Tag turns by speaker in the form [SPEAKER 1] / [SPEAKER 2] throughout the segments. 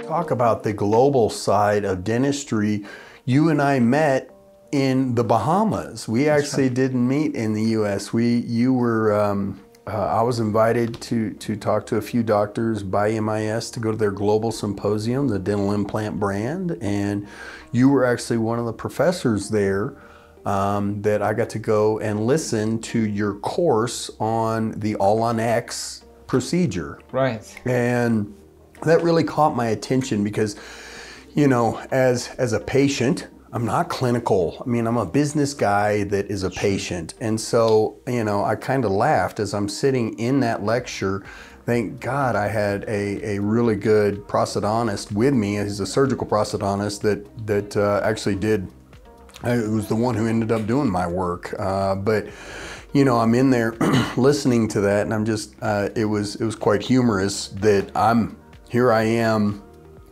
[SPEAKER 1] talk about the global side of dentistry, you and I met in the Bahamas. We actually didn't meet in the U.S. I was invited to talk to a few doctors by MIS to go to their global symposium, the dental implant brand, and you were actually one of the professors there that I got to go and listen to your course on the All-On-X procedure.
[SPEAKER 2] Right.
[SPEAKER 1] And that really caught my attention because, you know, as a patient, I'm not clinical. I mean, I'm a business guy that is a patient. And so, you know, I kind of laughed as I'm sitting in that lecture. Thank God I had a really good prosthodontist with me. He's a surgical prosthodontist that actually did, it was the one who ended up doing my work. But, you know, I'm in there listening to that, and I'm just, it was quite humorous that here I am.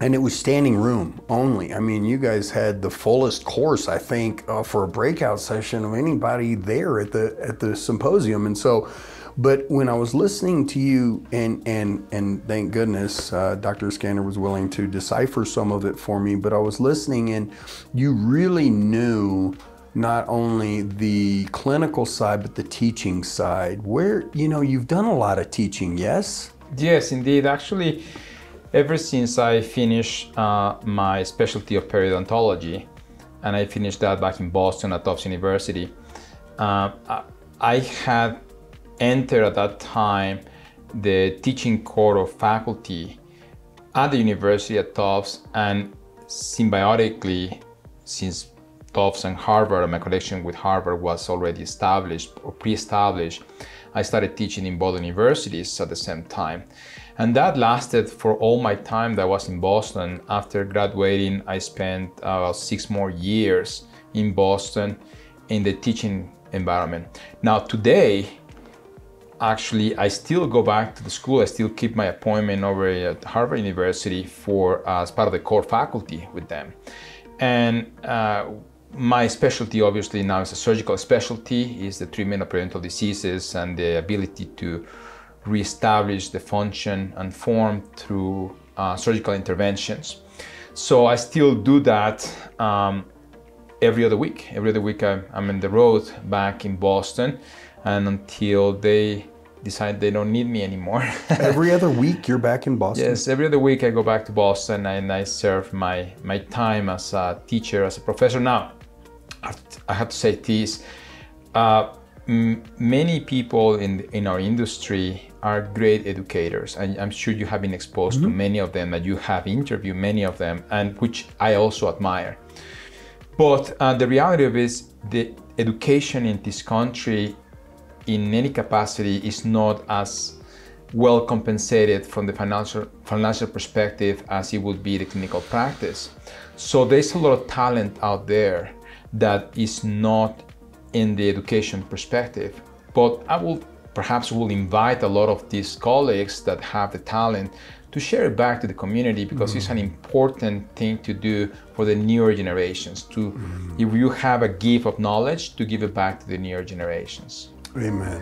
[SPEAKER 1] And it was standing room only. I mean, you guys had the fullest course, I think, for a breakout session of anybody there at the symposium. And so, but when I was listening to you, and thank goodness, Dr. Scanner was willing to decipher some of it for me, but I was listening and you really knew not only the clinical side, but the teaching side, where, you know, you've done a lot of teaching, yes?
[SPEAKER 2] Yes, indeed. Actually, ever since I finished my specialty of periodontology, and I finished that back in Boston at Tufts University, I had entered at that time the teaching core of faculty at the university at Tufts, and symbiotically, since Tufts and Harvard, and my connection with Harvard was already established or pre-established, I started teaching in both universities at the same time. And that lasted for all my time that I was in Boston. After graduating, I spent about 6 more years in Boston in the teaching environment. Now today, actually, I still go back to the school. I still keep my appointment over at Harvard University as part of the core faculty with them. And my specialty, obviously, now is a surgical specialty, is the treatment of periodontal diseases and the ability to reestablish the function and form through surgical interventions. So I still do that every other week. Every other week I'm on the road back in Boston, and until they decide they don't need me anymore.
[SPEAKER 1] Every other week you're back in Boston?
[SPEAKER 2] Yes, every other week I go back to Boston and I serve my time as a teacher, as a professor. Now, I have to say this, many people in our industry are great educators, and I'm sure you have been exposed to many of them, that you have interviewed many of them, and which I also admire. But the reality of it is the education in this country in any capacity is not as well compensated from the financial perspective as it would be the clinical practice. So there's a lot of talent out there that is not in the education perspective. But I will perhaps invite a lot of these colleagues that have the talent to share it back to the community, because it's an important thing to do for the newer generations. If you have a gift of knowledge, to give it back to the newer generations.
[SPEAKER 1] Amen.